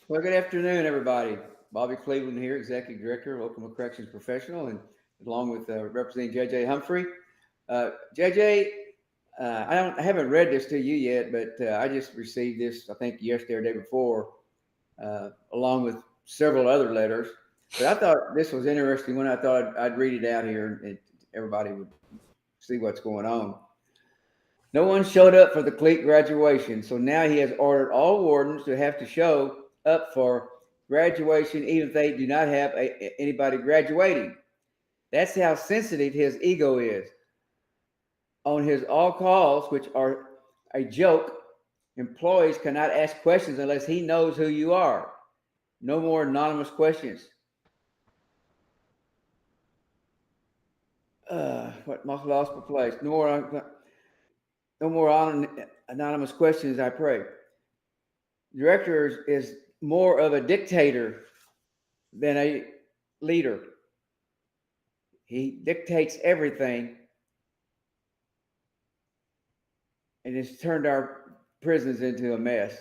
Well, good afternoon, everybody. Bobby Cleveland here, Executive Director, Oklahoma Corrections Professional, and along with representing JJ Humphrey. JJ, I haven't read this to you yet, but I just received this, I think, yesterday or day before, along with several other letters. But I thought this was interesting when I thought I'd read it out here and everybody would see what's going on. No one showed up for the clique graduation, so now he has ordered all wardens to have to show up for graduation, even if they do not have anybody graduating. That's how sensitive his ego is. On his all calls, which are a joke, employees cannot ask questions unless he knows who you are. No more anonymous questions. What most lost for place? No more anonymous questions, I pray. Director is more of a dictator than a leader. He dictates everything and it's turned our prisons into a mess.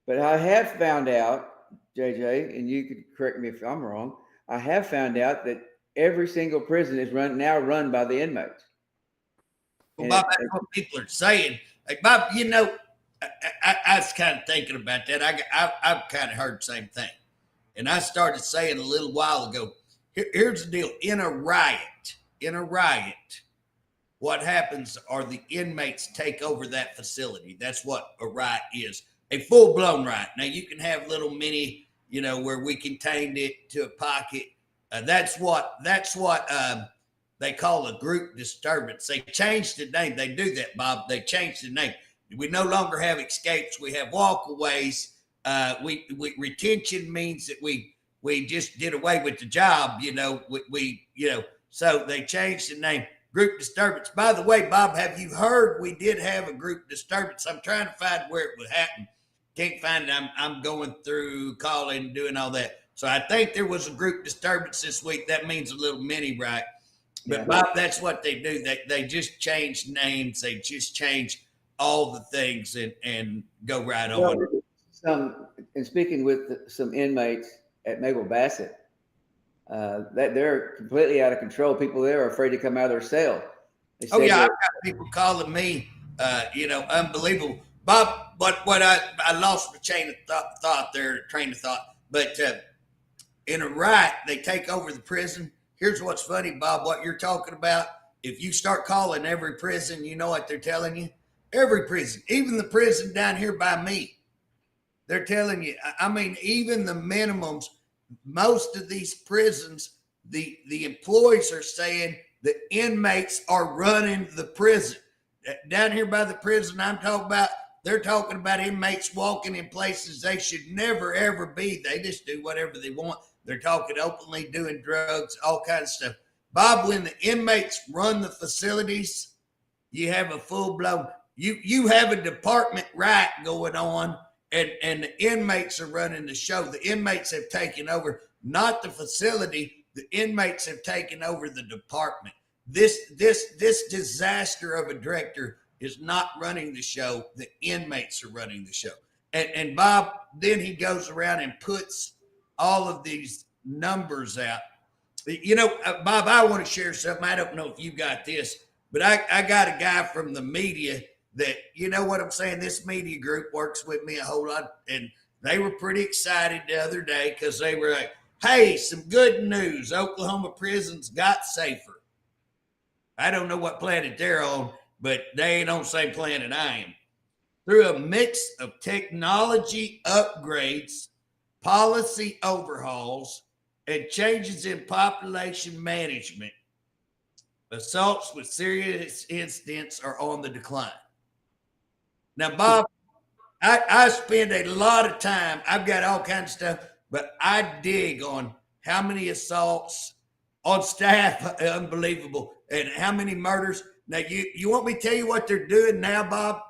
But I have found out, JJ, and you could correct me if I'm wrong, I have found out that every single prison is now run by the inmates. Well, Bob, that's what people are saying. Like, Bob, I was kind of thinking about that. I've kind of heard the same thing. And I started saying a little while ago, here's the deal. In a riot, what happens are the inmates take over that facility. That's what a riot is. A full-blown riot. Now, you can have little mini, where we contained it to a pocket. That's what they call a group disturbance. They changed the name. They do that, Bob. They changed the name. We no longer have escapes. We have walkaways. Retention means that we just did away with the job. So they changed the name. Group disturbance. By the way, Bob, have you heard we did have a group disturbance? I'm trying to find where it would happen. Can't find it. I'm going through calling, doing all that. So I think there was a group disturbance this week. That means a little mini riot. But Bob, that's what they do. They just change names. They just change all the things and go right on. And speaking with some inmates at Mabel Bassett, that they're completely out of control. People there are afraid to come out of their cell. I've got people calling me, unbelievable. Bob, what I lost my train of thought. But in a riot, they take over the prison. Here's what's funny, Bob, what you're talking about. If you start calling every prison, you know what they're telling you? Every prison, even the prison down here by me, they're telling you, even the minimums, most of these prisons, the employees are saying the inmates are running the prison. Down here by the prison I'm talking about, they're talking about inmates walking in places they should never, ever be. They just do whatever they want. They're talking openly, doing drugs, all kinds of stuff. Bob, when the inmates run the facilities, you have a full-blown, you have a department riot going on, and the inmates are running the show. The inmates have taken over, not the facility. The inmates have taken over the department. This disaster of a director is not running the show. The inmates are running the show. And Bob, then he goes around and puts all of these numbers out. Bob, I want to share something. I don't know if you got this, but I got a guy from the media that, you know what I'm saying? This media group works with me a whole lot. And they were pretty excited the other day because they were like, hey, some good news. Oklahoma prisons got safer. I don't know what planet they're on, but they ain't on the same planet I am. Through a mix of technology upgrades, policy overhauls, and changes in population management, assaults with serious incidents are on the decline. Now, Bob, I spend a lot of time, I've got all kinds of stuff, but I dig on how many assaults on staff, unbelievable, and how many murders. Now, you want me to tell you what they're doing now, Bob?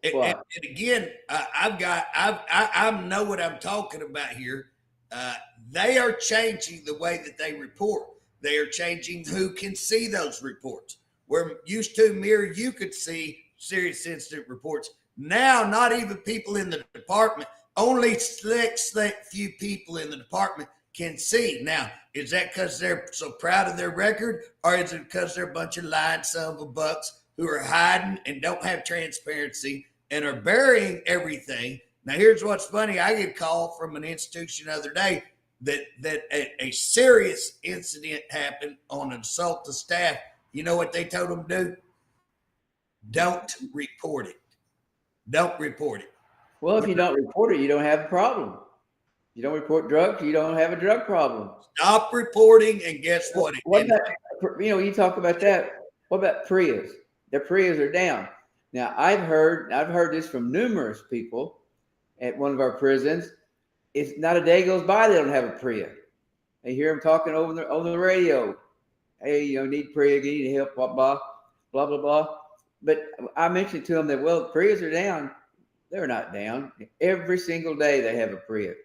And again, I know what I'm talking about here. They are changing the way that they report. They are changing who can see those reports. Where used to, Mirror, you could see serious incident reports. Now, not even people in the department, only select few people in the department can see. Now, is that because they're so proud of their record, or is it because they're a bunch of lying son of a bucks who are hiding and don't have transparency and are burying everything? Now, here's what's funny. I get a call from an institution the other day that a serious incident happened on an assault to staff. You know what they told them to do? Don't report it. Don't report it. Well, if you don't report it, you don't have a problem. You don't report drugs, you don't have a drug problem. Stop reporting, and guess what? What about, you talk about that. What about Prius? Their Prius are down. Now, I've heard this from numerous people at one of our prisons. It's not a day goes by they don't have a Prius. They hear them talking on the radio. Hey, need Prius, you need help, blah, blah, blah, blah, blah. But I mentioned to them that, well, Prius are down. They're not down. Every single day they have a Prius.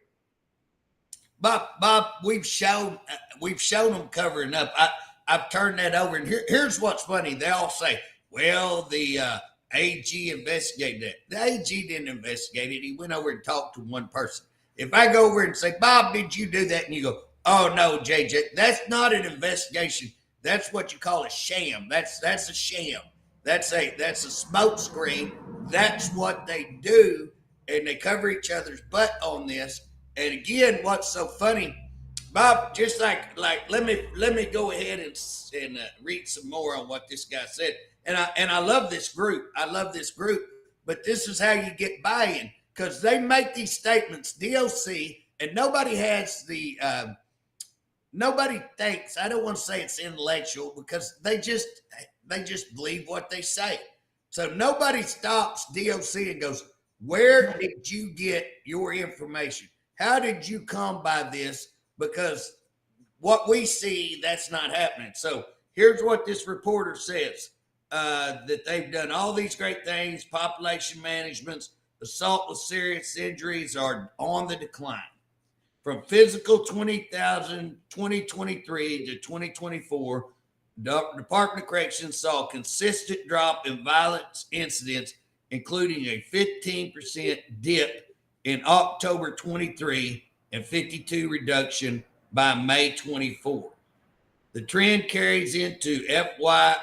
Bob, we've shown them covering up. I've turned that over, and here's what's funny. They all say, well, the AG investigated that. The AG didn't investigate it. He went over and talked to one person. If I go over and say, Bob, did you do that? And you go, oh, no, JJ, that's not an investigation. That's what you call a sham. That's a sham. That's a smoke screen. That's what they do, and they cover each other's butt on this. And again, what's so funny, Bob? Just like let me go ahead and read some more on what this guy said. And I love this group. But this is how you get buy-in, because they make these statements, DOC, and nobody has the nobody thinks. I don't want to say it's intellectual, because they just believe what they say. So nobody stops DOC and goes, where did you get your information? How did you come by this? Because what we see, that's not happening. So here's what this reporter says, that they've done all these great things, population management, assault with serious injuries are on the decline. From physical 2023 to 2024, the Department of Corrections saw a consistent drop in violence incidents, including a 15% dip in October 23 and 52 reduction by May 24. The trend carries into FY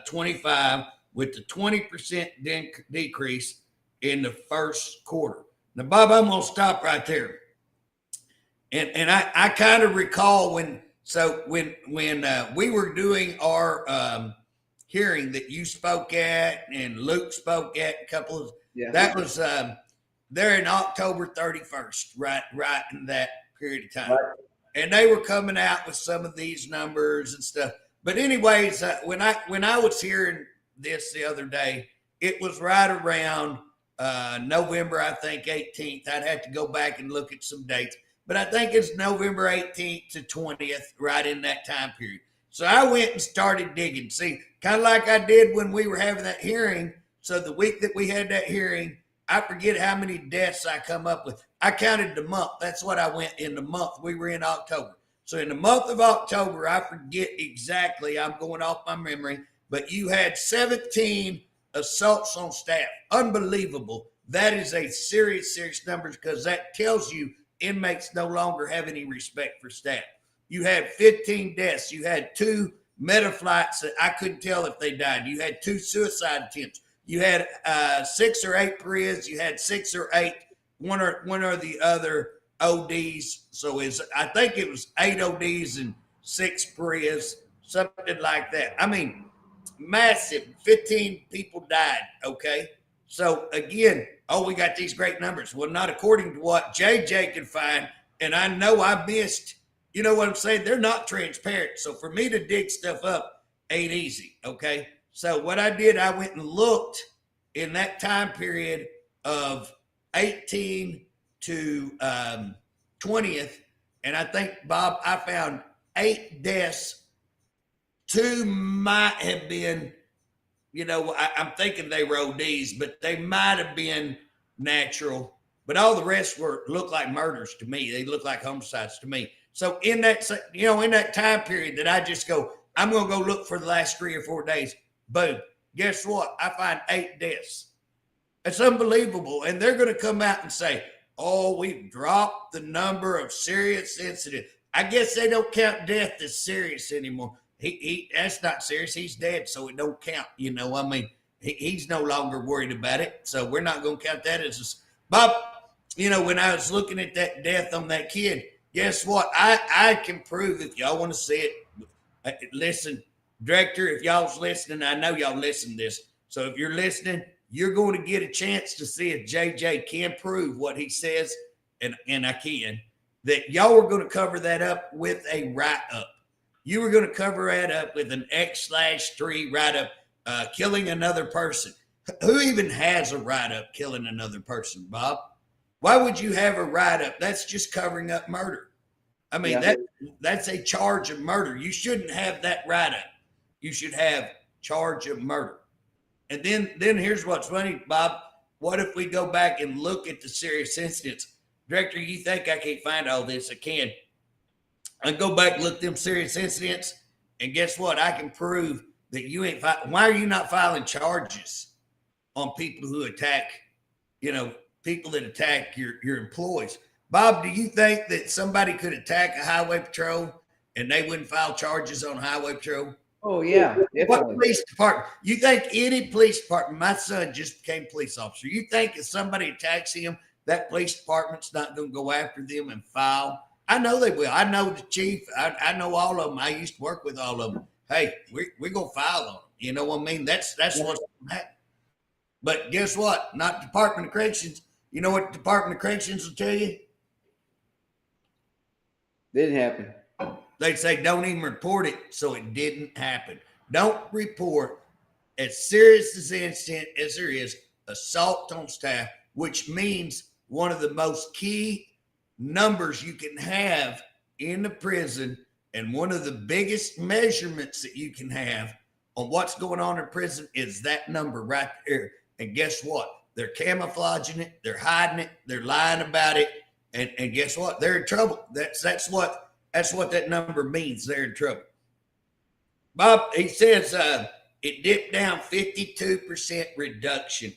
25 with the 20% decrease in the first quarter. Now, Bob, I'm going to stop right there. And I kind of recall when we were doing our hearing that you spoke at and Luke spoke at a couple of, that was there in October 31st, right in that period of time. Right. And they were coming out with some of these numbers and stuff. But anyways, when I was hearing this the other day, it was right around November, I think 18th. I'd have to go back and look at some dates. But I think it's November 18th to 20th, right in that time period. So I went and started digging. See, kind of like I did when we were having that hearing. So the week that we had that hearing, I forget how many deaths I come up with. I counted the month. That's what I went in the month. We were in October. So in the month of October, I forget exactly. I'm going off my memory. But you had 17 assaults on staff. Unbelievable. That is a serious number, because that tells you inmates no longer have any respect for staff. You had 15 deaths. You had 2 meta flights that I couldn't tell if they died. You had 2 suicide attempts. You had 6 or 8 Prius. You had 6 or 8, one or the other ODs. So I think it was 8 ODs and 6 Prius, something like that. I mean, massive. 15 people died. Okay. So again, we got these great numbers. Well, not according to what JJ could find. And I know I missed, you know what I'm saying? They're not transparent. So for me to dig stuff up ain't easy. Okay. So what I did, I went and looked in that time period of 18 to 20th. And I think, Bob, I found 8 deaths. 2 might have been, I'm thinking they were ODs, but they might have been natural. But all the rest look like murders to me. They look like homicides to me. So in that, in that time period that I just go, I'm going to go look for the last 3 or 4 days. Boom. Guess what? I find 8 deaths. It's unbelievable. And they're going to come out and say, Oh, we've dropped the number of serious incidents. I guess they don't count death as serious anymore. He that's not serious. He's dead, so it don't count. I mean, he's no longer worried about it, so we're not going to count that as Bob. When I was looking at that death on that kid, guess what? I can prove if y'all want to see it. Listen, Director, if y'all's listening, I know y'all listen to this. So if you're listening, you're going to get a chance to see if JJ can prove what he says, and I can, that y'all were going to cover that up with a write-up. You were going to cover that up with an X/3 write-up, killing another person. Who even has a write-up killing another person, Bob? Why would you have a write-up? That's just covering up murder. I mean, that's a charge of murder. You shouldn't have that write-up. You should have charge of murder. And then here's what's funny, Bob. What if we go back and look at the serious incidents? Director, you think I can't find all this? I can. I go back and look at them serious incidents, and guess what? I can prove that you ain't. Why are you not filing charges on people who attack, people that attack your employees? Bob, do you think that somebody could attack a highway patrol and they wouldn't file charges on highway patrol? Oh, yeah. Definitely. What police department? You think any police department, my son just became a police officer. You think if somebody attacks him, that police department's not going to go after them and file? I know they will. I know the chief. I know all of them. I used to work with all of them. Hey, we're going to file on them. You know what I mean? That's what's going to happen. But guess what? Not Department of Corrections. You know what the Department of Corrections will tell you? Didn't happen. They'd say, don't even report it, so it didn't happen. Don't report as serious as the incident as there is assault on staff, which means one of the most key numbers you can have in the prison, and one of the biggest measurements that you can have on what's going on in prison is that number right there. And guess what? They're camouflaging it, they're hiding it, they're lying about it, and guess what? They're in trouble. That's what that number means. They're in trouble. Bob, he says it dipped down 52% reduction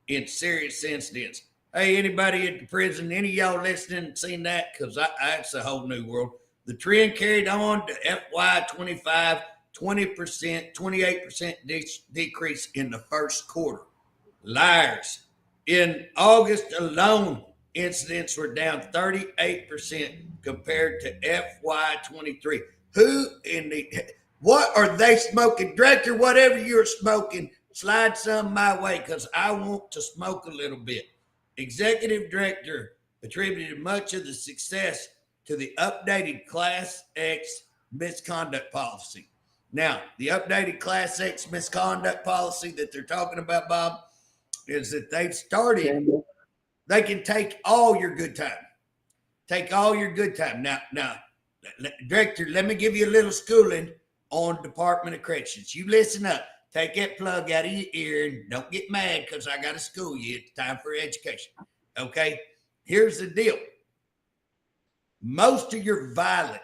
in serious incidents. Hey, anybody at the prison, any of y'all listening seen that? Because it's a whole new world. The trend carried on to FY25, 20%, 28% decrease in the first quarter. Liars. In August alone, incidents were down 38% compared to FY23. What are they smoking? Director, whatever you're smoking, slide some my way because I want to smoke a little bit. Executive Director attributed much of the success to the updated Class X misconduct policy. Now, the updated Class X misconduct policy that they're talking about, Bob, is that they've started, they can take all your good time. Take all your good time. Now, Director, let me give you a little schooling on Department of Corrections. You listen up. Take that plug out of your ear and don't get mad because I got to school you. It's time for education. Okay? Here's the deal. Most of your violent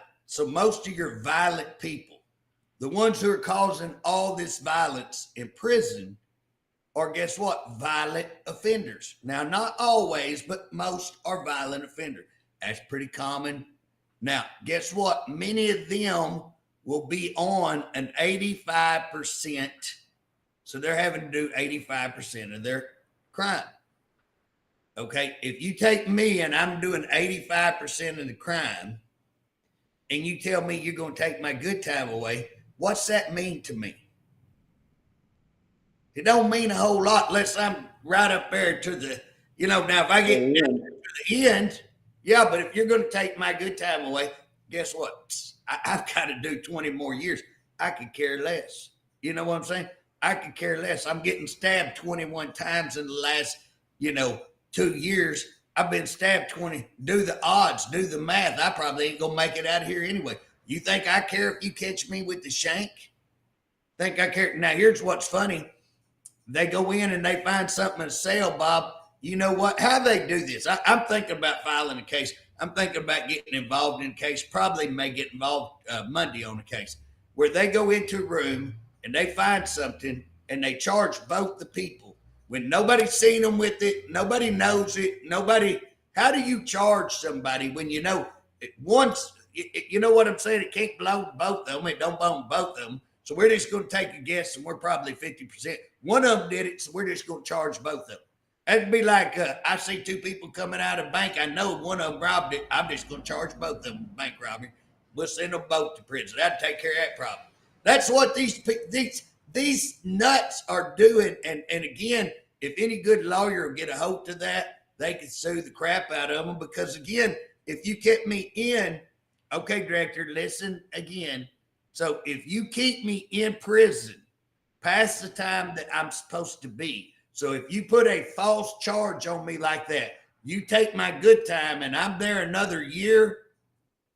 people, the ones who are causing all this violence in prison, are, guess what? Violent offenders. Now, not always, but most are violent offenders. That's pretty common. Now, guess what? Many of them will be on an 85%. So they're having to do 85% of their crime. Okay. If you take me and I'm doing 85% of the crime and you tell me you're going to take my good time away, what's that mean to me? It don't mean a whole lot unless I'm right up there to the, now if I get to the end, yeah, but if you're going to take my good time away, guess what? I've got to do 20 more years. I could care less. You know what I'm saying? I could care less. I'm getting stabbed 21 times in the last, 2 years. I've been stabbed 20. Do the odds, do the math. I probably ain't going to make it out of here anyway. You think I care if you catch me with the shank? Think I care? Now, here's what's funny. They go in and they find something in a cell, Bob. You know what? How they do this? I'm thinking about filing a case. I'm thinking about getting involved in a case. Probably may get involved Monday on a case where they go into a room and they find something and they charge both the people when nobody's seen them with it. Nobody knows it. Nobody How do you charge somebody when you know once, you know what I'm saying? It can't blow both of them. It don't blow both of them. So we're just going to take a guess, and we're probably 50%. One of them did it, so we're just going to charge both of them. That'd be like I see two people coming out of a bank. I know one of them robbed it. I'm just going to charge both of them bank robbery. We'll send them both to prison. That'd take care of that problem. That's what these nuts are doing. And again, if any good lawyer will get a hold to that, they can sue the crap out of them. Because again, if you kept me in, okay, Director, listen again. So if you keep me in prison past the time that I'm supposed to be, so if you put a false charge on me like that, you take my good time and I'm there another year,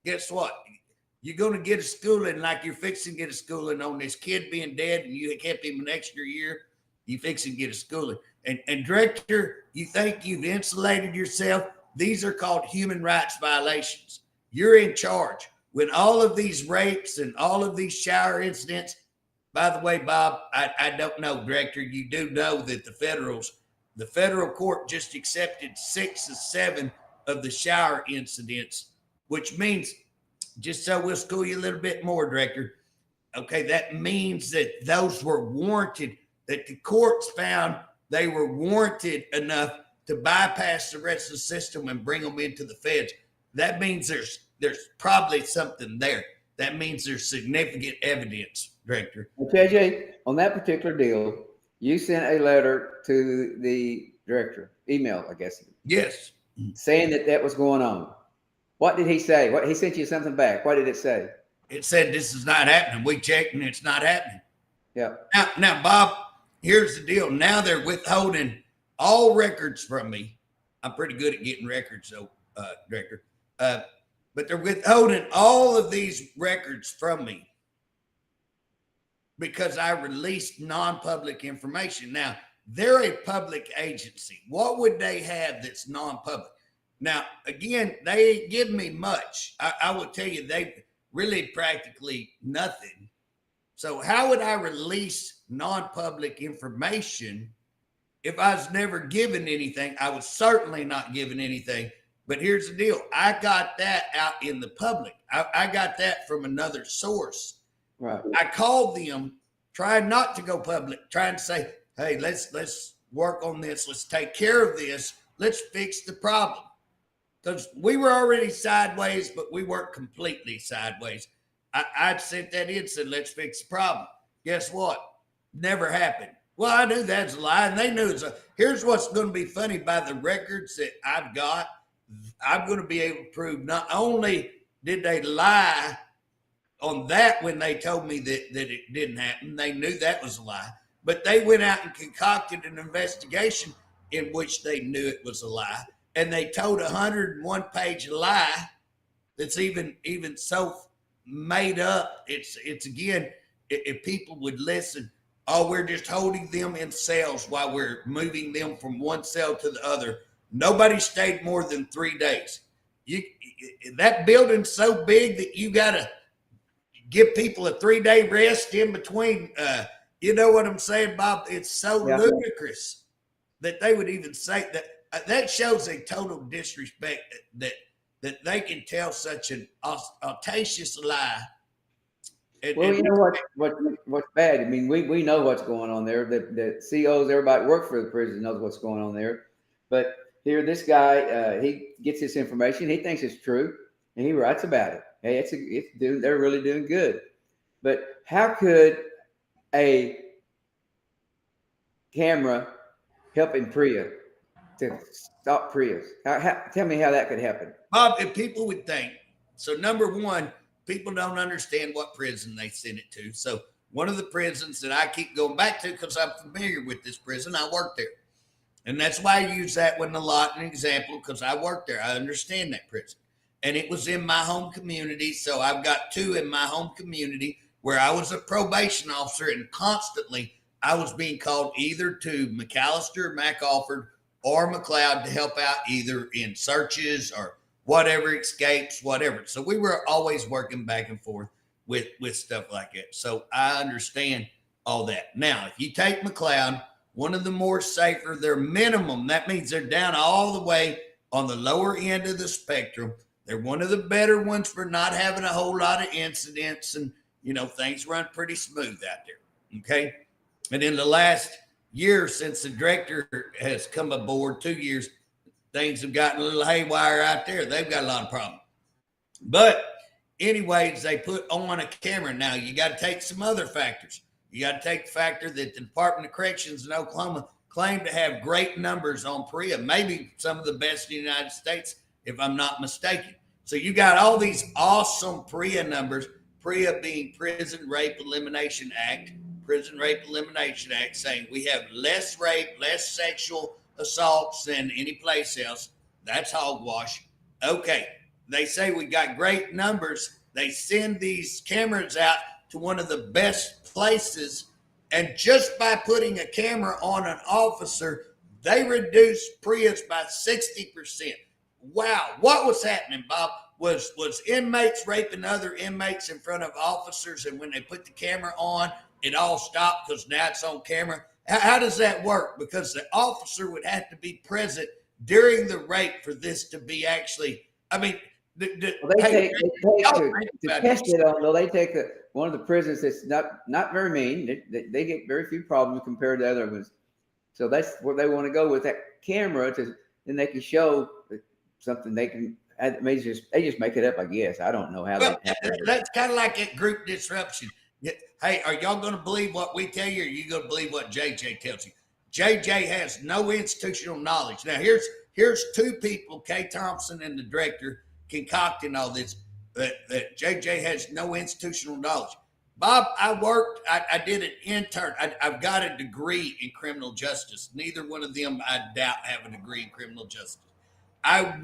guess what? You're going to get a schooling like you're fixing to get a schooling on this kid being dead, and you kept him an extra year. You fixing to get a schooling. And Director, you think you've insulated yourself? These are called human rights violations. You're in charge. When all of these rapes and all of these shower incidents, by the way, Bob, I don't know, Director, you do know that the federal court just accepted 6 or 7 of the shower incidents, which means, just so we'll school you a little bit more, Director, okay, that means that those were warranted, that the courts found they were warranted enough to bypass the rest of the system and bring them into the feds. That means there's probably something there. That means there's significant evidence, Director. JJ, on that particular deal, you sent a letter to the director, email, I guess. Yes. Saying that was going on. What did he say? What, he sent you something back. What did it say? It said this is not happening. We checked and it's not happening. Yeah. Now, Bob, here's the deal. Now they're withholding all records from me. I'm pretty good at getting records, though, Director. But they're withholding all of these records from me because I released non-public information. Now, they're a public agency. What would they have that's non-public? Now, again, they ain't give me much. I will tell you, they really practically nothing. So how would I release non-public information if I was never given anything? I was certainly not given anything. But here's the deal. I got that out in the public. I got that from another source. Right. I called them, trying not to go public, trying to say, hey, let's work on this. Let's take care of this. Let's fix the problem. Because we were already sideways, but we weren't completely sideways. I sent that in and said, let's fix the problem. Guess what? Never happened. Well, I knew that's a lie, and they knew it's a. Here's what's going to be funny. By the records that I've got, I'm going to be able to prove not only did they lie on that when they told me that it didn't happen, they knew that was a lie, but they went out and concocted an investigation in which they knew it was a lie. And they told a 101-page lie that's even so made up. It's again, if people would listen, oh, we're just holding them in cells while we're moving them from one cell to the other. Nobody stayed more than 3 days. That building's so big that you got to give people a 3-day rest in between. You know what I'm saying, Bob? It's so ludicrous that they would even say that. That shows a total disrespect that they can tell such an audacious lie. Well, you know what's bad? I mean, we know what's going on there. The COs, everybody work for the prison knows what's going on there. But here, this guy, he gets this information. He thinks it's true, and he writes about it. Hey, they're really doing good. But how could a camera help in Priya? To stop Prius. Tell me how that could happen. Bob, if people would think, so number one, people don't understand what prison they send it to. So one of the prisons that I keep going back to because I'm familiar with this prison, I worked there. And that's why I use that one a lot, an example, because I worked there. I understand that prison. And it was in my home community. So I've got 2 in my home community where I was a probation officer, and constantly I was being called either to McAllister, MacAlford, or McLeod to help out either in searches or whatever, escapes, whatever. So we were always working back and forth with stuff like that. So I understand all that. Now, if you take McLeod, one of the more safer, they're minimum. That means they're down all the way on the lower end of the spectrum. They're one of the better ones for not having a whole lot of incidents, and things run pretty smooth out there. Okay. And in the last year since the director has come aboard, 2 years, things have gotten a little haywire out there. They've got a lot of problems. But anyways, they put on a camera. Now you got to take some other factors. You got to take the factor that the Department of Corrections in Oklahoma claim to have great numbers on PREA, maybe some of the best in the United States, if I'm not mistaken. So you got all these awesome PREA numbers, PREA being Prison Rape Elimination Act, saying we have less rape, less sexual assaults than any place else. That's hogwash. Okay, they say we got great numbers. They send these cameras out to one of the best places, and just by putting a camera on an officer, they reduced PREAs by 60%. Wow, what was happening, Bob? Was inmates raping other inmates in front of officers, and when they put the camera on, it all stopped because now it's on camera? How does that work? Because the officer would have to be present during the rape for this to be actually, I mean, They take one of the prisons that's not very mean. They get very few problems compared to other ones. So that's where they want to go with that camera, then they can show something they can. They just make it up, I guess. I don't know how. Well, that's kind of like that group disruption. Hey, are y'all going to believe what we tell you, or are you going to believe what JJ tells you? JJ has no institutional knowledge. Now, here's two people, Kay Thompson and the director, concocting all this. That JJ has no institutional knowledge. Bob, I did an intern. I've got a degree in criminal justice. Neither one of them, I doubt, have a degree in criminal justice. I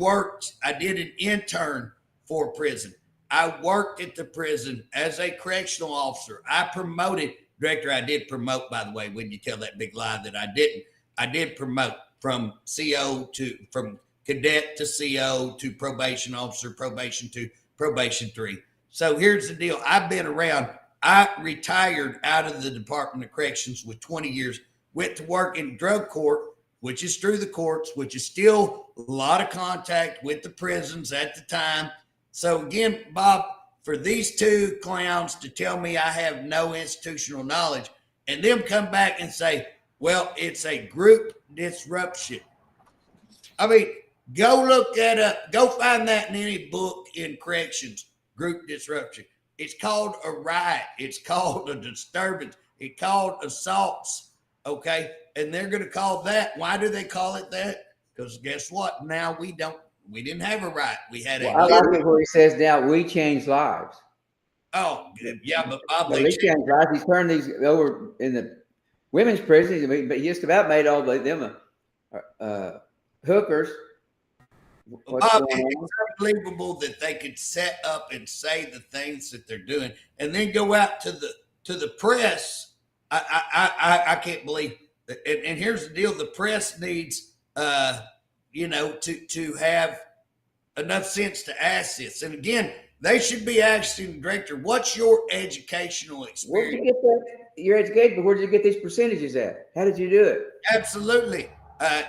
did an intern for prison. I worked at the prison as a correctional officer. I promoted, director, I did promote, by the way, when you tell that big lie that I didn't. I did promote from cadet to CO to probation officer, probation 2, probation 3. So here's the deal. I've been around. I retired out of the Department of Corrections with 20 years, went to work in drug court, which is through the courts, which is still a lot of contact with the prisons at the time. So again, Bob, for these two clowns to tell me I have no institutional knowledge and them come back and say, well, it's a group disruption. I mean, go look that up. Go find that in any book in corrections, group disruption. It's called a riot. It's called a disturbance. It's called assaults, okay? And they're going to call that. Why do they call it that? Because guess what? Now we didn't have a riot. We had I like it where he says now we change lives. Oh, yeah, but Bob, he changed lives. He's turned these over in the women's prisons, but he just about made all of them hookers. Bob, it's unbelievable that they could set up and say the things that they're doing and then go out to the press. I can't believe that. And here's the deal. The press needs, to have enough sense to ask this. And again, they should be asking the director, what's your educational experience? Where did you get that? You're educated, but where did you get these percentages at? How did you do it? Absolutely.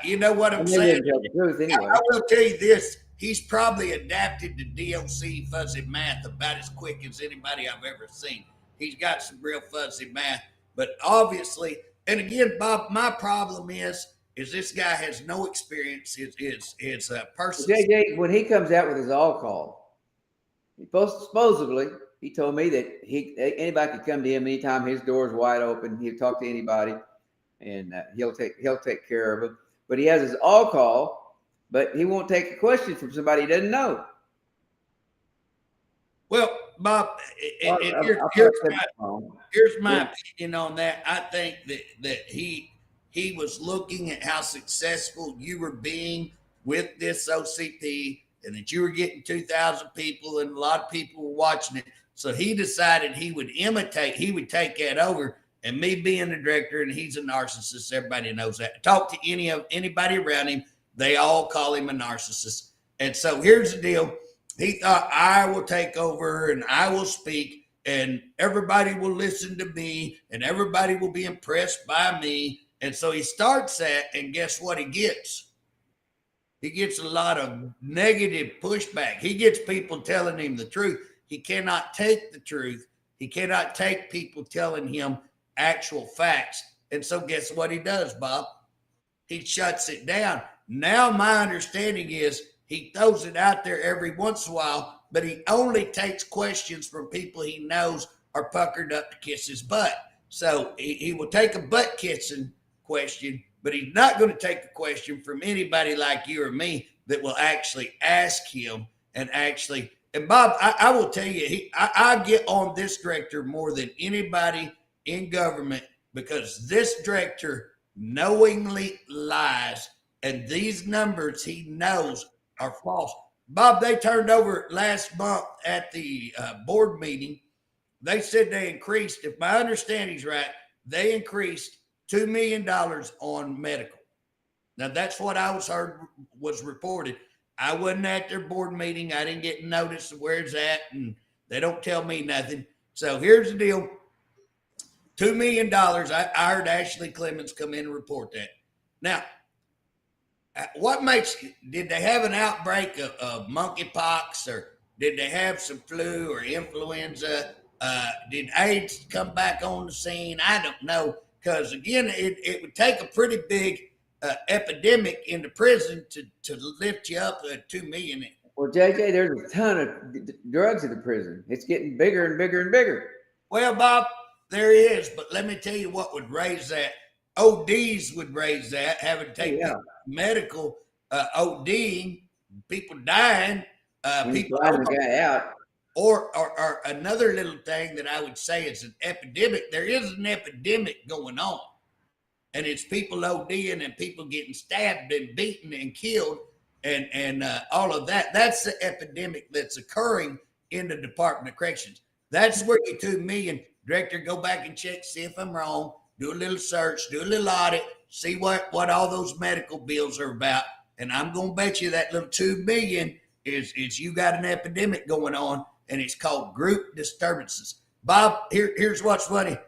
You know what I'm saying? Tell the truth anyway. I will tell you this. He's probably adapted to DOC fuzzy math about as quick as anybody I've ever seen. He's got some real fuzzy math. But obviously, and again, Bob, my problem is this guy has no experience. His person. JJ, when he comes out with his all call, supposedly, he told me that anybody could come to him anytime. His door's wide open. He'll talk to anybody, and he'll take care of him. But he has his all call, but he won't take a question from somebody he doesn't know. Well, Bob, here's my opinion on that. I think that he was looking at how successful you were being with this OCP, and that you were getting 2,000 people, and a lot of people were watching it. So he decided he would take that over. And me being the director, and he's a narcissist, everybody knows that. Talk to anybody around him, they all call him a narcissist. And so here's the deal. He thought, I will take over and I will speak and everybody will listen to me and everybody will be impressed by me. And so he starts that, and guess what he gets? He gets a lot of negative pushback. He gets people telling him the truth. He cannot take the truth. He cannot take people telling him actual facts. And so guess what he does, Bob? He shuts it down. Now my understanding is he throws it out there every once in a while, but he only takes questions from people he knows are puckered up to kiss his butt. So he will take a butt kissing question, but he's not going to take a question from anybody like you or me that will actually ask him and actually. And Bob, I will tell you, I get on this director more than anybody in government because this director knowingly lies, and these numbers he knows are false. Bob, they turned over last month at the board meeting. They said they increased, if my understanding is right, they increased $2 million on medical. Now, that's what I was reported. I wasn't at their board meeting. I didn't get notice of where it's at, and they don't tell me nothing. So here's the deal. $2 million. I heard Ashley Clemens come in and report that. Now, did they have an outbreak of monkeypox, or did they have some flu or influenza? Did AIDS come back on the scene? I don't know. Because again, it would take a pretty big epidemic in the prison to lift you up to 2 million. Well, JJ, there's a ton of drugs in the prison. It's getting bigger and bigger and bigger. Well, Bob, there is, but let me tell you what would raise that. ODs would raise that, having to take medical ODing, people dying, people flying the guy out. Or another little thing that I would say is an epidemic. There is an epidemic going on, and it's people ODing and people getting stabbed and beaten and killed and all of that. That's the epidemic that's occurring in the Department of Corrections. That's where your 2 million, director, go back and check, see if I'm wrong, do a little search, do a little audit, see what all those medical bills are about. And I'm going to bet you that little 2 million is you got an epidemic going on, and it's called group disturbances. Bob, here's what's funny.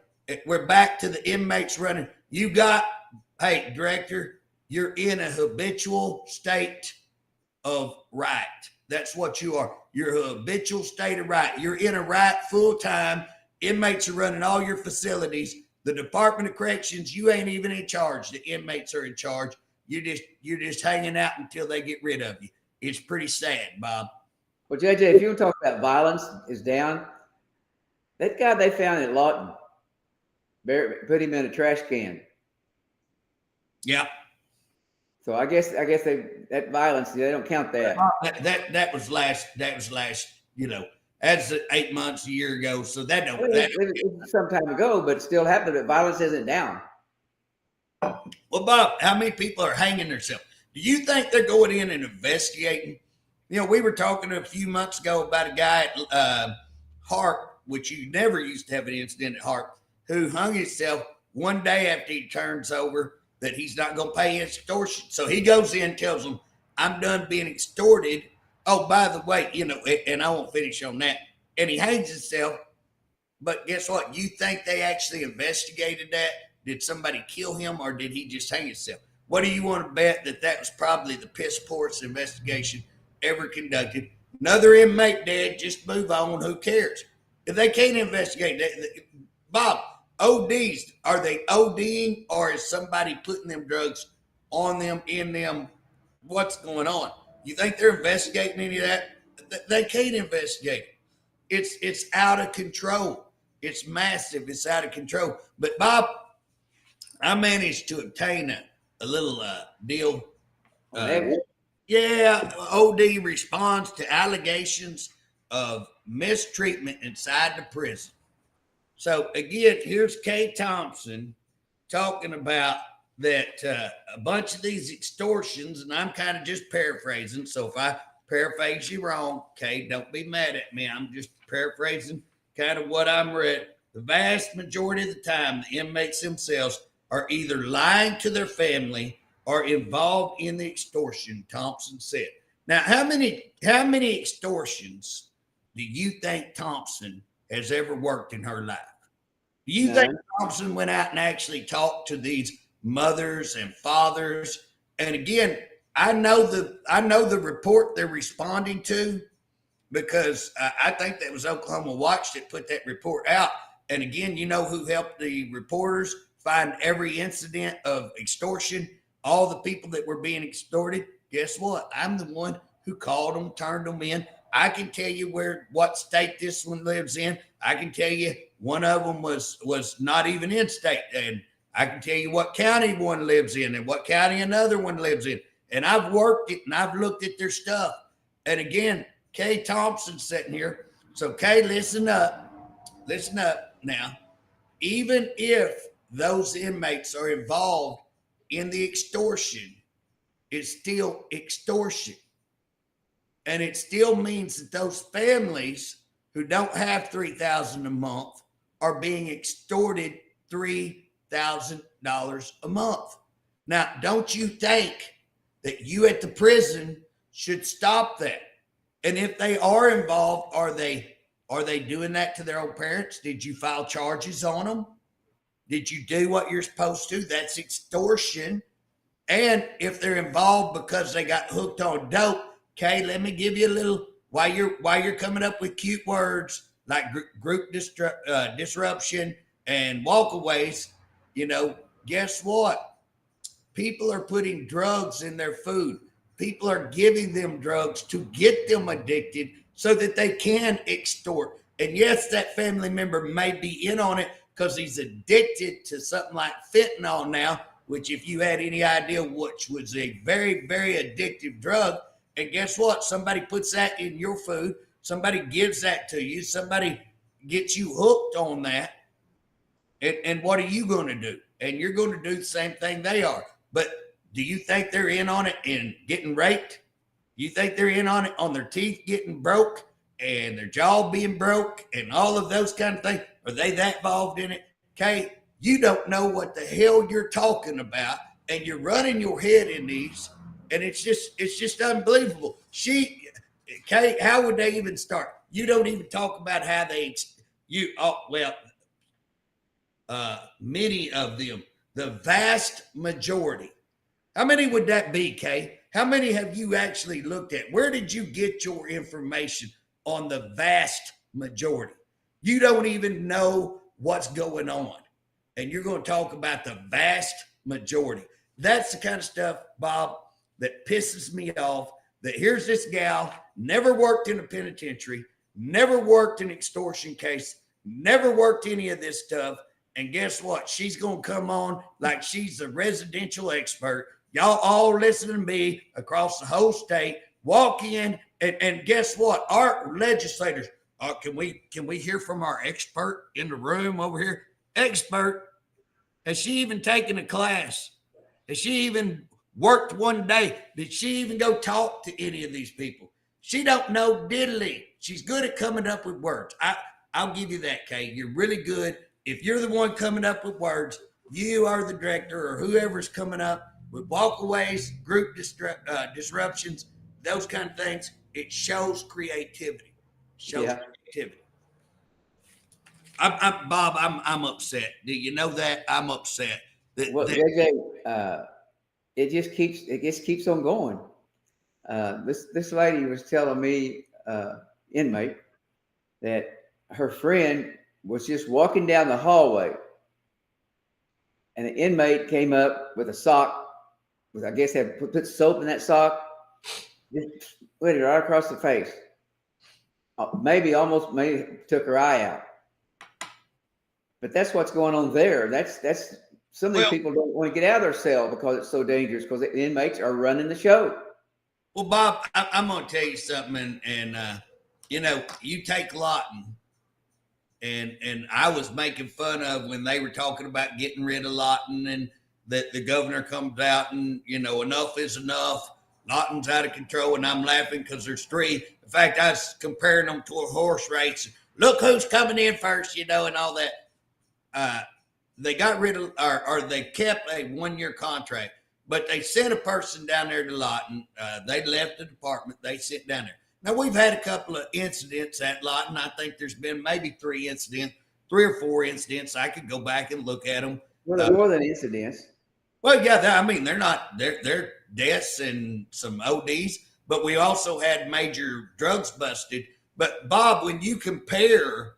We're back to the inmates running. Hey, director, you're in a habitual state of right. That's what you are. You're a habitual state of right. You're in a right full time. Inmates are running all your facilities. The Department of Corrections, you ain't even in charge. The inmates are in charge. You're just hanging out until they get rid of you. It's pretty sad, Bob. Well, JJ, if you want to talk about violence is down, that guy they found at Lawton, put him in a trash can. Yeah. So I guess that violence, they don't count that. That was last. That's 8 months, a year ago. So that don't. It was some time ago, but it still happened. But violence isn't down. Well, Bob, how many people are hanging themselves? Do you think they're going in and investigating? We were talking a few months ago about a guy at Harpe, which you never used to have an incident at Harpe, who hung himself one day after he turns over that he's not going to pay extortion. So he goes in and tells them, I'm done being extorted. Oh, by the way, and I won't finish on that. And he hangs himself. But guess what? You think they actually investigated that? Did somebody kill him, or did he just hang himself? What do you want to bet that was probably the piss poorest investigation ever conducted? Another inmate dead, just move on. Who cares? If they can't investigate that, Bob, ODs, are they ODing, or is somebody putting them drugs on them, in them? What's going on? You think they're investigating any of that? They can't investigate it. It's out of control. It's massive. It's out of control. But Bob, I managed to obtain a little deal. OD responds to allegations of mistreatment inside the prison. So again, here's Kay Thompson talking about that a bunch of these extortions, and I'm kind of just paraphrasing. So if I paraphrase you wrong, Kay, don't be mad at me. I'm just paraphrasing kind of what I'm read. The vast majority of the time, the inmates themselves are either lying to their family or involved in the extortion, Thompson said. Now, how many extortions do you think Thompson has ever worked in her life? Do you think Thompson went out and actually talked to these mothers and fathers? And again, I know the report they're responding to, because I think that was Oklahoma Watch that put that report out. And again, you know who helped the reporters find every incident of extortion, all the people that were being extorted? Guess what? I'm the one who called them, turned them in. I can tell you what state this one lives in. I can tell you one of them was not even in state, and I can tell you what county one lives in and what county another one lives in. And I've worked it and I've looked at their stuff. And again, Kay Thompson's sitting here. So Kay, listen up now. Even if those inmates are involved in the extortion, it's still extortion. And it still means that those families who don't have $3,000 a month are being extorted $3,000 a month. Now, don't you think that you at the prison should stop that? And if they are involved, are they doing that to their own parents? Did you file charges on them? Did you do what you're supposed to? That's extortion. And if they're involved because they got hooked on dope, okay, let me give you a little, while you're coming up with cute words like group disruption and walkaways, guess what? People are putting drugs in their food. People are giving them drugs to get them addicted so that they can extort. And yes, that family member may be in on it because he's addicted to something like fentanyl now, which, if you had any idea, which was a very, very addictive drug. And guess what? Somebody puts that in your food. Somebody gives that to you. Somebody gets you hooked on that. And what are you going to do? And you're going to do the same thing they are. But do you think they're in on it and getting raped? You think they're in on it on their teeth getting broke and their jaw being broke and all of those kind of things? Are they that involved in it? Okay, you don't know what the hell you're talking about, and you're running your head in these, and it's just unbelievable. Kay, how would they even start? You don't even talk about how many of them, the vast majority. How many would that be, Kay? How many have you actually looked at? Where did you get your information on the vast majority? You don't even know what's going on. And you're going to talk about the vast majority. That's the kind of stuff, Bob, that pisses me off. That here's this gal, never worked in a penitentiary, never worked an extortion case, never worked any of this stuff. And guess what? She's going to come on like she's a residential expert. Y'all all listen to me across the whole state. Walk in and guess what? Our legislators, can we hear from our expert in the room over here? Expert. Has she even taken a class? Has she even worked one day? Did she even go talk to any of these people? She don't know diddly. She's good at coming up with words. I'll give you that, Kay. You're really good. If you're the one coming up with words, you are the director or whoever's coming up with walkaways, group disruptions, those kind of things. It shows creativity. Creativity. Bob, I'm upset. Do you know that? I'm upset. JJ, it just keeps on going. This lady was telling me, inmate, that her friend was just walking down the hallway, and the inmate came up with a sock. I guess had put soap in that sock, just put it right across the face. Maybe took her eye out. But that's what's going on there. That's some of these people don't want to get out of their cell because it's so dangerous, because the inmates are running the show. Well, Bob, I'm going to tell you something, and you take Lawton, and I was making fun of when they were talking about getting rid of Lawton, and that the governor comes out and, enough is enough. Lawton's out of control, and I'm laughing because there's three. In fact, I was comparing them to a horse race. Look who's coming in first, and all that. They got rid of, or they kept a 1-year contract, but they sent a person down there to Lawton. They left the department. They sent down there. Now, we've had a couple of incidents at Lawton. I think there's been maybe 3 or 4 incidents. I could go back and look at them. Well, more than incidents. Well, yeah, I mean, they're deaths and some ODs, but we also had major drugs busted. But Bob, when you compare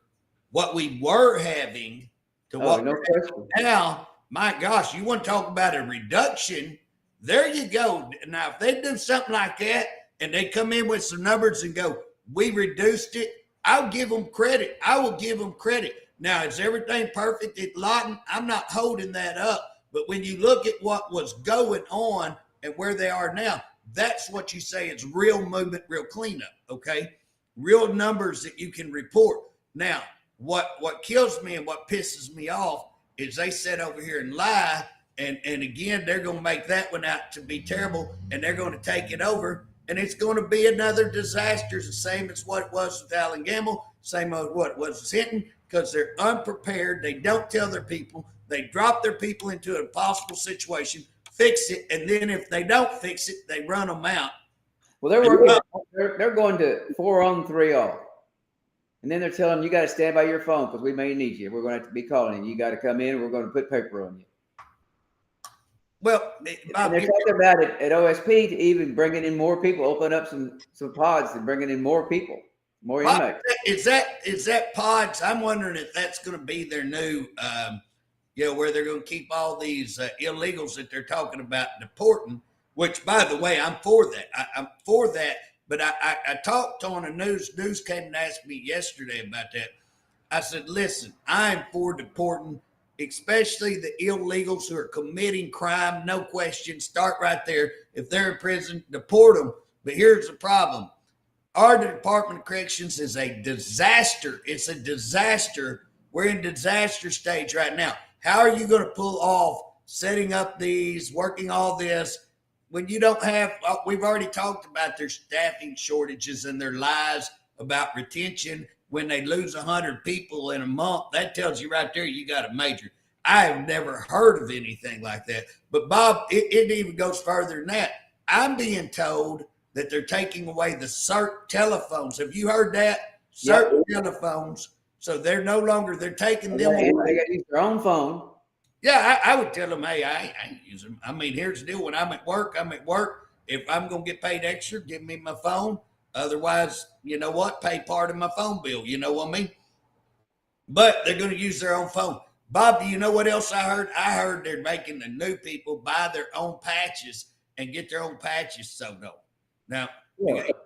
what we were having to Oh, what no we're question. having now, my gosh, you want to talk about a reduction? There you go. Now, if they do something like that and they come in with some numbers and go, we reduced it, I'll give them credit. I will give them credit. Now, is everything perfect at Lawton? I'm not holding that up. But when you look at what was going on and where they are now, that's what you say is real movement, real cleanup, okay? Real numbers that you can report. Now, what kills me and what pisses me off is they sit over here and lie, and again, they're going to make that one out to be terrible, and they're going to take it over, and it's going to be another disaster, the same as what it was with Allen Gamble, same as what it was with Hinton, because they're unprepared. They don't tell their people. They drop their people into an impossible situation, fix it, and then if they don't fix it, they run them out. Well, they're going to 4 on 3 off. And then they're telling them, you got to stand by your phone because we may need you. We're going to have to be calling you. You got to come in. We're going to put paper on you. Well, and they're talking about it at OSP to even bringing in more people, open up some pods and bringing in more people, more inmates. Is that pods? I'm wondering if that's going to be their new, where they're going to keep all these illegals that they're talking about deporting. Which, by the way, I'm for that. I'm for that. But I talked on a news came and asked me yesterday about that. I said, listen, I'm for deporting, especially the illegals who are committing crime, no question. Start right there. If they're in prison, deport them. But here's the problem. Our Department of Corrections is a disaster. It's a disaster. We're in disaster stage right now. How are you going to pull off setting up these, working all this, when you don't have, we've already talked about their staffing shortages and their lies about retention. When they lose 100 people in a month, that tells you right there you got a major. I have never heard of anything like that. But Bob, it even goes further than that. I'm being told that they're taking away the CERT telephones. Have you heard that? CERT telephones. So they're no longer, they're taking them away. They got to use their own phone. Yeah, I would tell them, hey, I ain't using them. I mean, here's the deal. When I'm at work, If I'm going to get paid extra, give me my phone. Otherwise, you know what? Pay part of my phone bill. You know what I mean? But they're going to use their own phone. Bob, do you know what else I heard? I heard they're making the new people buy their own patches and get their own patches sewed on. Now,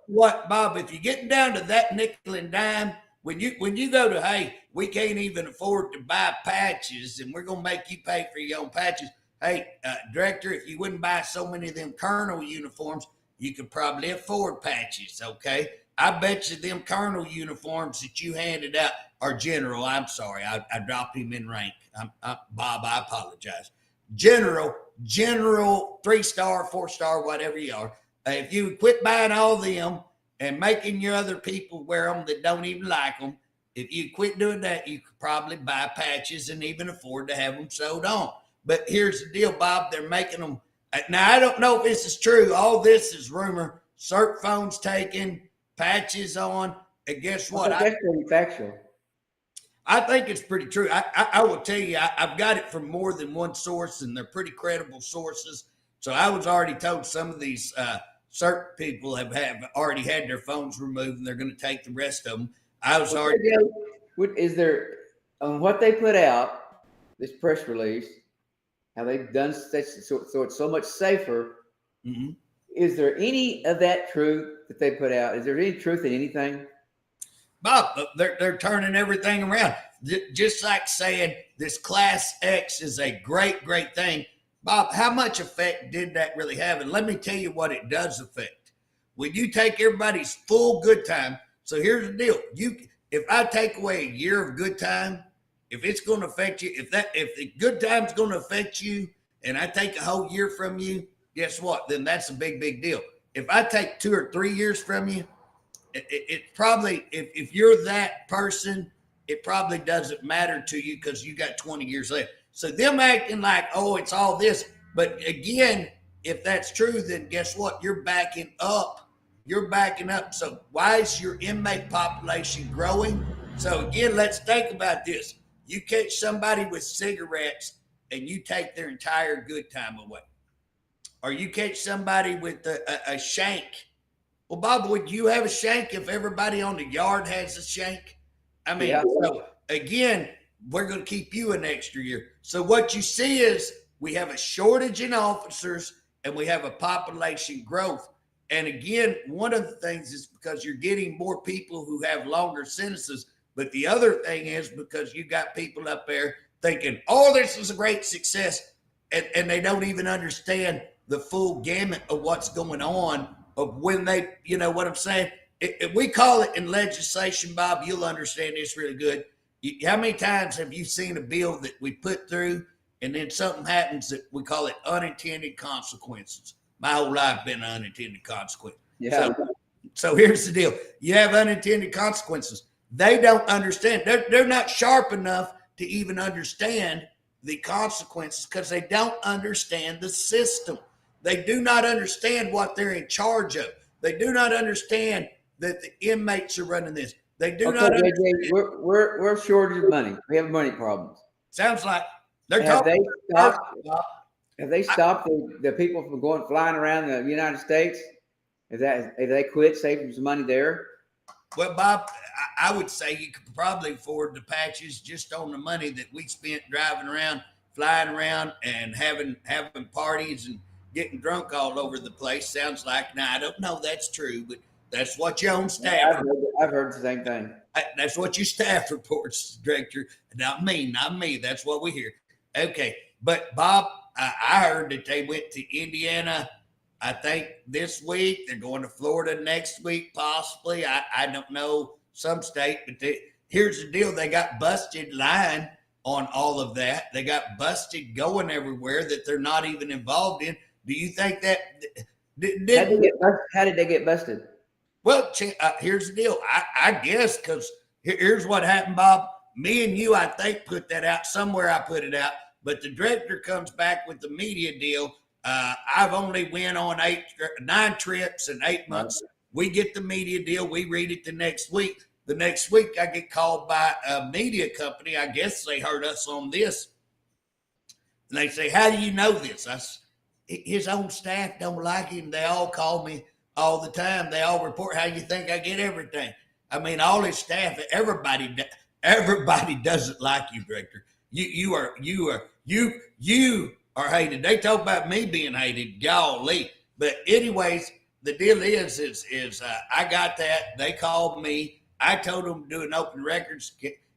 what, Bob, if you're getting down to that nickel and dime, when you go to, hey, we can't even afford to buy patches and we're going to make you pay for your own patches. Hey, Director, if you wouldn't buy so many of them colonel uniforms, you could probably afford patches, okay? I bet you them colonel uniforms that you handed out are general. I'm sorry, I dropped him in rank. Bob, I apologize. General, 3-star, 4-star, whatever you are. If you quit buying all them and making your other people wear them that don't even like them, if you quit doing that, you could probably buy patches and even afford to have them sewed on. But here's the deal, Bob. They're making them. Now, I don't know if this is true. All this is rumor. CERT phones taken, patches on. And guess what? That's pretty factual. I think it's pretty true. I will tell you, I've got it from more than one source, and they're pretty credible sources. So I was already told some of these CERT people have already had their phones removed, and they're going to take the rest of them. I was already. Is there, on what they put out, this press release, how they've done such, so it's so much safer. Mm-hmm. Is there any of that truth that they put out? Is there any truth in anything? Bob, they're turning everything around. Just like saying this Class X is a great, great thing. Bob, how much effect did that really have? And let me tell you what it does affect. When you take everybody's full good time, so here's the deal. If I take away a year of good time, if it's going to affect you, if the good time's going to affect you and I take a whole year from you, guess what? Then that's a big, big deal. If I take 2 or 3 years from you, it probably, if you're that person, it probably doesn't matter to you because you got 20 years left. So them acting like, oh, it's all this. But again, if that's true, then guess what? You're backing up. You're backing up. So why is your inmate population growing? So again, let's think about this. You catch somebody with cigarettes and you take their entire good time away. Or you catch somebody with a shank. Well, Bob, would you have a shank if everybody on the yard has a shank? I mean, Yeah. so again, we're going to keep you an extra year. So what you see is we have a shortage in officers and we have a population growth. And again, one of the things is because you're getting more people who have longer sentences. But the other thing is because you got people up there thinking, oh, this is a great success. And they don't even understand the full gamut of what's going on of when they, you know what I'm saying? If we call it in legislation, Bob, you'll understand this really good. How many times have you seen a bill that we put through and then something happens that we call it unintended consequences? My whole life been an unintended consequence. Yeah. So here's the deal. You have unintended consequences. They don't understand. They're not sharp enough to even understand the consequences because they don't understand the system. They do not understand what they're in charge of. They do not understand that the inmates are running this. They do not understand. We're shortage of money. We have money problems. Sounds like they're Have talking. they stopped the people from flying around the United States? If they quit saving some money there? Well, Bob, I would say you could probably afford the patches just on the money that we spent driving around, flying around, and having parties and getting drunk all over the place. Sounds like, now I don't know that's true, but that's what your own staff. I've heard the same thing. That's what your staff reports, Director. Not me. That's what we hear. Okay, but Bob, I heard that they went to Indiana. I think this week. They're going to Florida next week, possibly. I don't know, some state, but here's the deal. They got busted lying on all of that. They got busted going everywhere that they're not even involved in. Do you think that? How did they get busted? Well, here's the deal. I guess because here's what happened, Bob. Me and you, I think, put that out somewhere. I put it out, but the director comes back with the media deal. I've only went on 9 trips in 8 months. We get the media deal. We read it the next week. The next week, I get called by a media company. I guess they heard us on this. And they say, how do you know this? His own staff don't like him. They all call me all the time. They all report how you think I get everything. I mean, all his staff, everybody doesn't like you, Director. You are hated. They talk about me being hated, golly. But anyways, the deal is I got that. They called me. I told them to do an open records.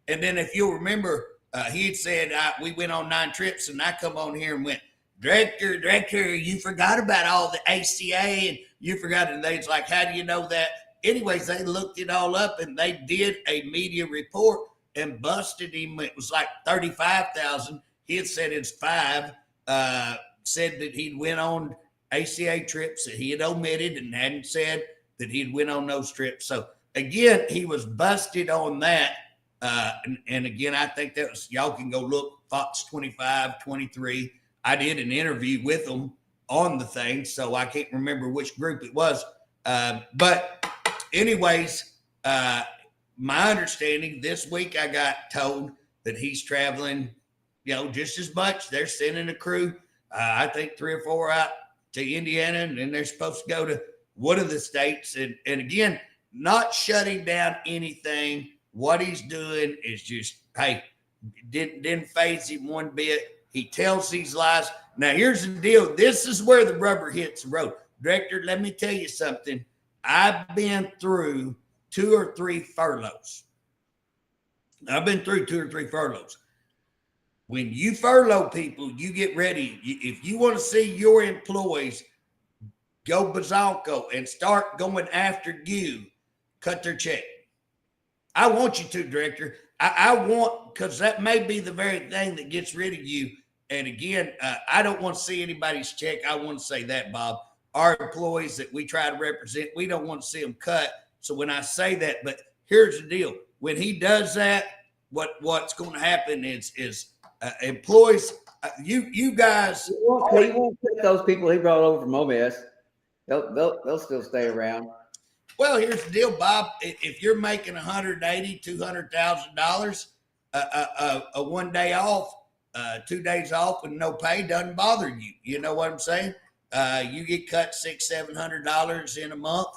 And then if you'll remember, he had said, we went on 9 trips, and I come on here and went, Director, you forgot about all the ACA, and you forgot. And they's like, how do you know that? Anyways, they looked it all up, and they did a media report and busted him. It was like 35,000. He had said it's 5. Said that he'd went on ACA trips that he had omitted and hadn't said that he'd went on those trips. So again, he was busted on that. And again, I think that was, y'all can go look, Fox 25, 23. I did an interview with them on the thing, so I can't remember which group it was. But anyways, my understanding this week, I got told that he's traveling, just as much. They're sending a crew, I think 3 or 4 out to Indiana, and then they're supposed to go to one of the states. And again, not shutting down anything. What he's doing is just, hey, didn't faze him one bit. He tells these lies. Now, here's the deal. This is where the rubber hits the road. Director, let me tell you something. I've been through 2 or 3 furloughs. When you furlough people, you get ready. If you want to see your employees go bazonko and start going after you, cut their check. I want you to, Director. I want, because that may be the very thing that gets rid of you. And again, I don't want to see anybody's check. I want to say that, Bob. Our employees that we try to represent, we don't want to see them cut. So when I say that, but here's the deal. When he does that, what's going to happen is employees, you guys. He won't put those people he brought over from OBS. They'll still stay around. Well, here's the deal, Bob. If you're making $180,000, $200,000 a one day off, 2 days off with no pay doesn't bother you. You know what I'm saying? You get cut $600-700 in a month.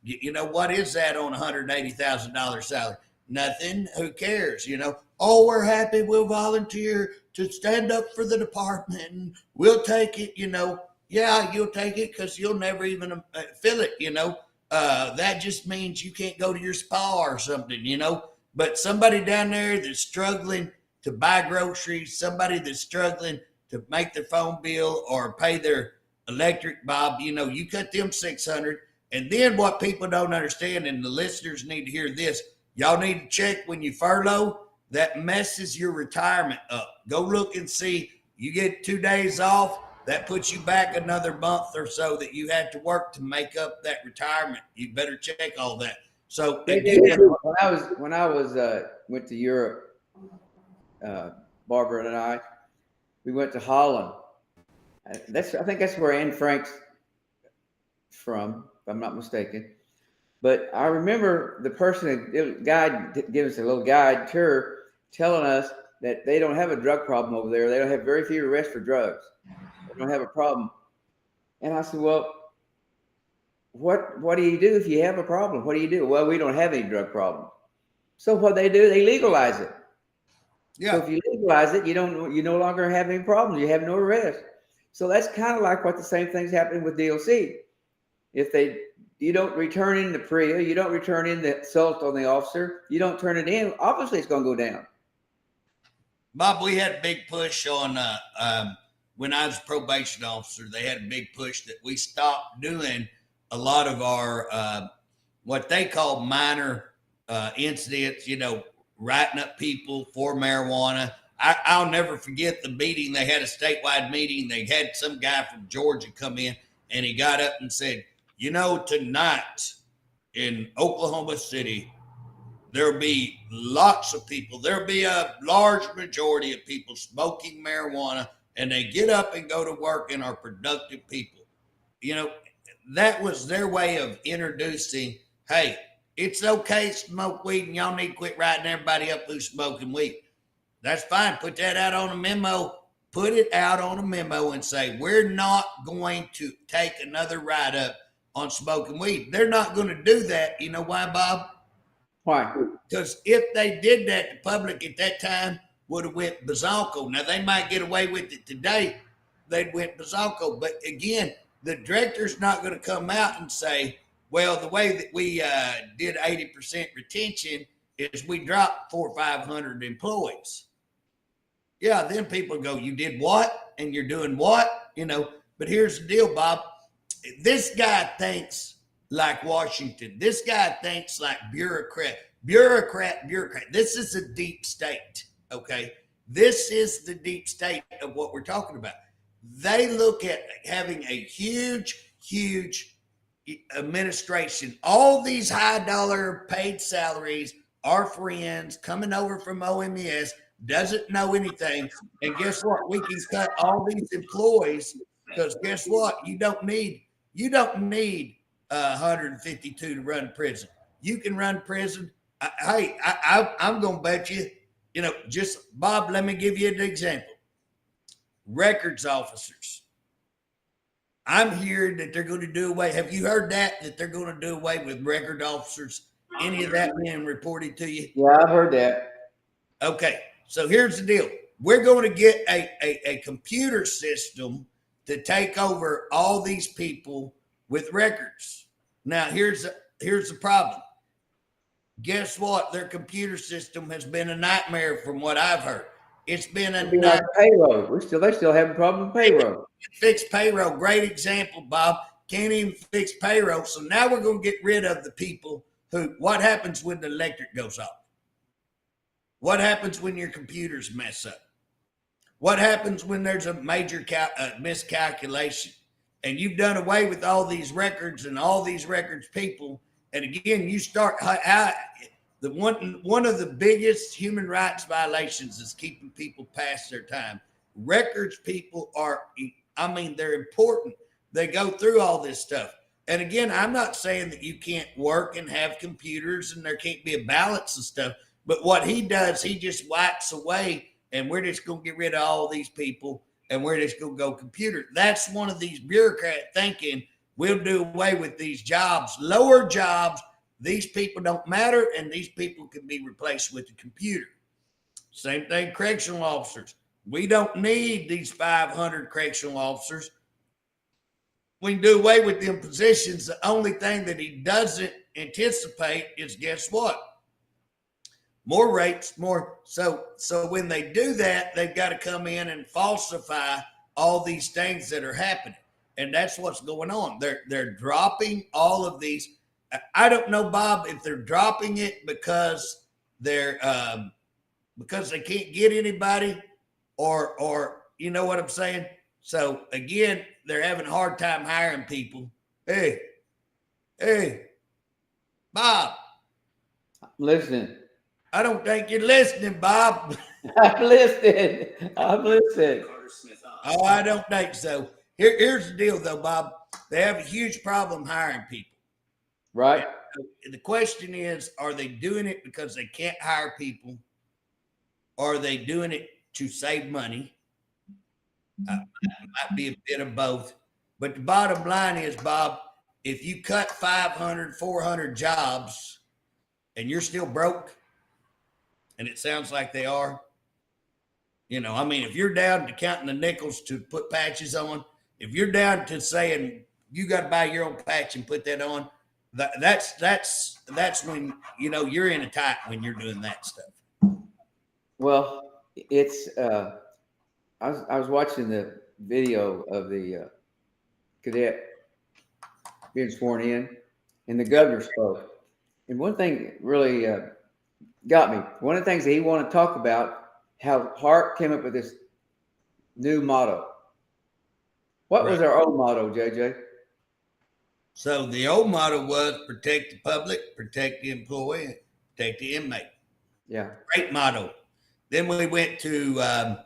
You know what is that on $180,000 salary? Nothing. Who cares? You know. Oh, we're happy. We'll volunteer to stand up for the department, and we'll take it. You know. Yeah, you'll take it because you'll never even feel it. You know. That just means you can't go to your spa or something. You know. But somebody down there that's struggling to buy groceries, somebody that's struggling to make their phone bill or pay their electric, Bob, you know, you cut them 600. And then what people don't understand, and the listeners need to hear this, y'all need to check when you furlough, that messes your retirement up. Go look and see. You get 2 days off, that puts you back another month or so that you had to work to make up that retirement. You better check all that. So again, when I was went to Europe, Barbara and I, we went to Holland. I think that's where Anne Frank's from, if I'm not mistaken. But I remember the person, the guide, giving us a little guide tour, telling us that they don't have a drug problem over there. They don't have very few arrests for drugs. They don't have a problem. And I said, well, what do you do if you have a problem? What do you do? Well, we don't have any drug problem. So what they do, they legalize it. Yeah. So if you legalize it, you no longer have any problems. You have no arrest. So that's kind of like what the same thing's happening with DLC. If you don't return in the PREA, you don't return in the assault on the officer, you don't turn it in, obviously it's going to go down. Bob, we had a big push on when I was a probation officer. They had a big push that we stopped doing a lot of our what they call minor incidents, you know, writing up people for marijuana. I'll never forget the meeting. They had a statewide meeting. They had some guy from Georgia come in, and he got up and said, you know, tonight in Oklahoma City, there'll be lots of people. There'll be a large majority of people smoking marijuana, and they get up and go to work and are productive people. You know, that was their way of introducing, hey, it's okay to smoke weed, and y'all need to quit writing everybody up who's smoking weed. That's fine. Put that out on a memo. Put it out on a memo and say, we're not going to take another write-up on smoking weed. They're not going to do that. You know why, Bob? Why? Because if they did that, the public at that time would have went bazonko. Now, they might get away with it today. They'd went bazonko. But again, the director's not going to come out and say, well, the way that we did 80% retention is we dropped 400 or 500 employees. Yeah, then people go, you did what? And you're doing what? You know, but here's the deal, Bob. This guy thinks like Washington. This guy thinks like bureaucrat. This is a deep state, okay? This is the deep state of what we're talking about. They look at having a huge administration. All these high dollar paid salaries, our friends coming over from OMS, doesn't know anything. And guess what? We can cut all these employees because guess what? You don't need 152 to run prison. You can run prison. I'm going to bet you, you know, just Bob, let me give you an example. Records officers. I'm hearing that they're going to do away. Have you heard that they're going to do away with record officers? Any of that being reported to you? Yeah, I've heard that. Okay. So here's the deal. We're going to get a computer system to take over all these people with records. Now, here's the problem. Guess what? Their computer system has been a nightmare from what I've heard. It's been a nightmare. Payroll. They still have a problem with payroll. Fix payroll. Great example, Bob. Can't even fix payroll. So now we're going to get rid of the people who, what happens when the electric goes off? What happens when your computers mess up? What happens when there's a major miscalculation? And you've done away with all these records and all these records people. And again, you start one of the biggest human rights violations is keeping people past their time. Records people they're important. They go through all this stuff. And again, I'm not saying that you can't work and have computers and there can't be a balance and stuff. But what he does, he just wipes away and we're just going to get rid of all these people, and we're just going to go computer. That's one of these bureaucrat thinking we'll do away with these jobs, lower jobs. These people don't matter, and these people can be replaced with a computer. Same thing, correctional officers. We don't need these 500 correctional officers. We can do away with them positions. The only thing that he doesn't anticipate is, guess what? More rates, more. So when they do that, they've got to come in and falsify all these things that are happening. And that's what's going on. They're dropping all of these. I don't know, Bob, if they're dropping it because they can't get anybody, or you know what I'm saying? So again, they're having a hard time hiring people. Hey, Bob. I'm listening. I don't think you're listening, Bob. I'm listening. Oh, I don't think so. Here's the deal, though, Bob. They have a huge problem hiring people. Right. And the question is, are they doing it because they can't hire people? Or are they doing it to save money? Might be a bit of both. But the bottom line is, Bob, if you cut 500, 400 jobs and you're still broke, and it sounds like they are, I mean, if you're down to counting the nickels to put patches on, if you're down to saying you got to buy your own patch and put that on, that's when, you're in a tight when you're doing that stuff. Well, it's I was watching the video of the cadet being sworn in, and the governor spoke. And one thing really got me. One of the things that he wanted to talk about, how Harpe came up with this new motto. What was our old motto, JJ? So the old motto was protect the public, protect the employee, protect the inmate. Yeah. Great motto. Then we went to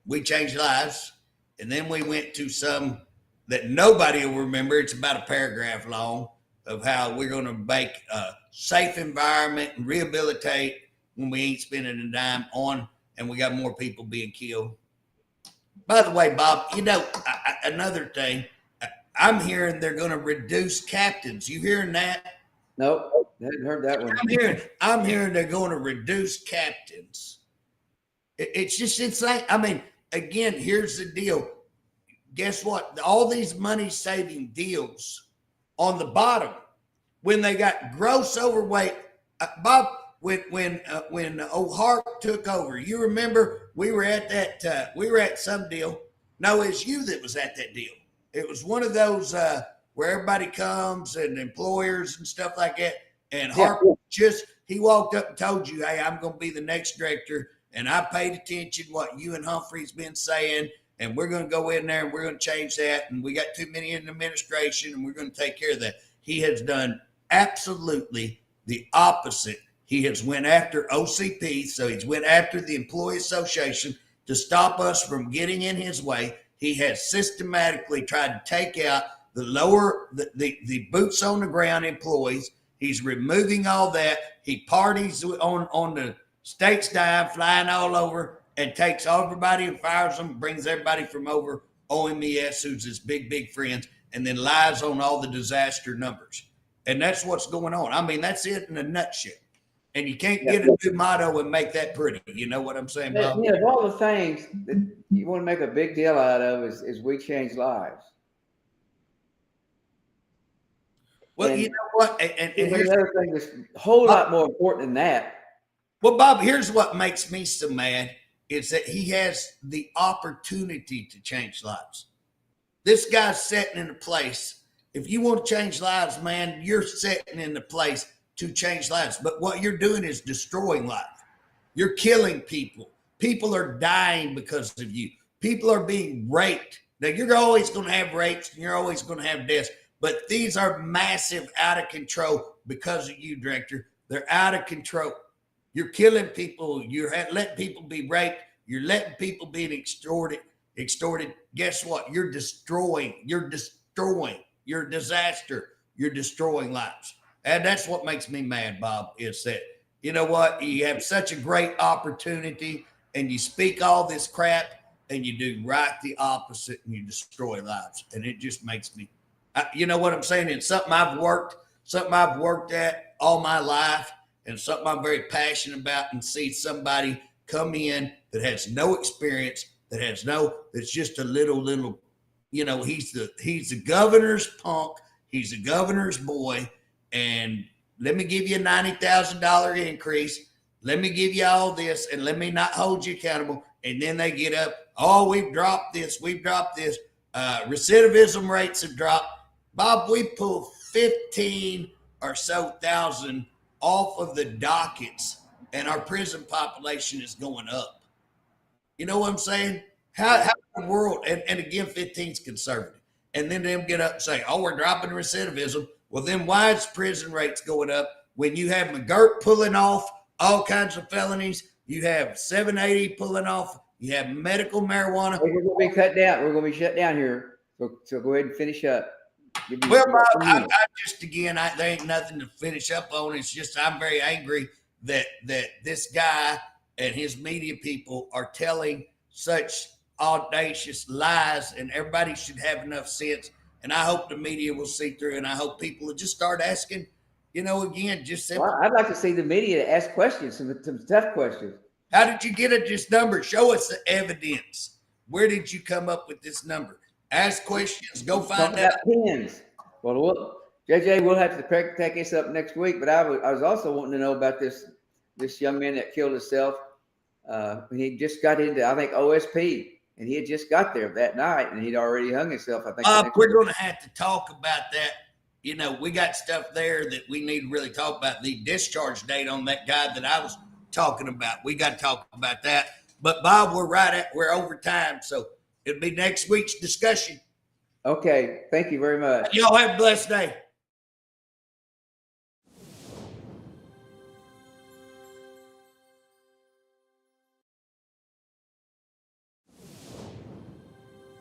we changed lives, and then we went to some that nobody will remember. It's about a paragraph long of how we're going to make a safe environment and rehabilitate when we ain't spending a dime on, and we got more people being killed. By the way, Bob, another thing, I'm hearing they're going to reduce captains. You hearing that? Nope, I hadn't heard that one. I'm hearing they're going to reduce captains. It's just insane. I mean, again, here's the deal. Guess what? All these money-saving deals on the bottom, when they got gross overweight, Bob, when old Harpe took over, you remember we were at some deal. No, it's you that was at that deal. It was one of those where everybody comes and employers and stuff like that. And Harpe he walked up and told you, hey, I'm going to be the next director. And I paid attention what you and Humphrey's been saying. And we're going to go in there and we're going to change that. And we got too many in the administration and we're going to take care of that. He has done absolutely the opposite. He has went after OCP. So he's went after the Employee Association to stop us from getting in his way. He has systematically tried to take out the boots on the ground employees. He's removing all that. He parties on the state's dime, flying all over, and takes everybody and fires them, brings everybody from over OMES, who's his big friends, and then lies on all the disaster numbers. And that's what's going on. I mean, that's it in a nutshell. And you can't get a new motto and make that pretty. You know what I'm saying, Bob? Yeah, of all the things that you want to make a big deal out of is we change lives. Well, you know what? And here's another thing that's a whole lot more important than that. Well, Bob, here's what makes me so mad is that he has the opportunity to change lives. This guy's setting in a place. If you want to change lives, man, you're setting in the place to change lives. But what you're doing is destroying life. You're killing people. People are dying because of you. People are being raped. Now, you're always going to have rapes and you're always going to have deaths. But these are massive, out of control because of you, Director. They're out of control. You're killing people. You're letting people be raped. You're letting people be extorted. Guess what? You're destroying. You're a disaster. You're destroying lives. And that's what makes me mad, Bob, is that you know what? You have such a great opportunity and you speak all this crap and you do right the opposite and you destroy lives. And it just makes me, you know what I'm saying? It's something I've worked at all my life and something I'm very passionate about, and see somebody come in that has no experience, that's just a little, you know, he's the governor's punk. He's the governor's boy. And let me give you a $90,000 increase. Let me give you all this, and let me not hold you accountable. And then they get up, oh, we've dropped this. Recidivism rates have dropped. Bob, we pull 15 or so thousand off of the dockets, and our prison population is going up. You know what I'm saying? How in the world, and again, 15 is conservative. And then them get up and say, oh, we're dropping recidivism. Well, then why is prison rates going up when you have McGirt pulling off all kinds of felonies? You have 780 pulling off. You have medical marijuana. We're going to be cut down. We're going to be shut down here. So go ahead and finish up. Well, Bob, I just, again, there ain't nothing to finish up on. It's just I'm very angry that this guy and his media people are telling such audacious lies, and everybody should have enough sense. And I hope the media will see through, and I hope people will just start asking, you know, again, just simple. Well, I'd like to see the media ask questions, some tough questions. How did you get at this number? Show us the evidence. Where did you come up with this number? Ask questions. Go find out. Pins. Well, JJ, we'll have to take this up next week. But I was also wanting to know about this young man that killed himself. He just got into, I think, OSP, and he had just got there that night, and he'd already hung himself. I think we're going to have to talk about that. You know, we got stuff there that we need to really talk about. The discharge date on that guy that I was talking about. We got to talk about that. But Bob, we're over time, so it'll be next week's discussion. Okay. Thank you very much. Y'all have a blessed day.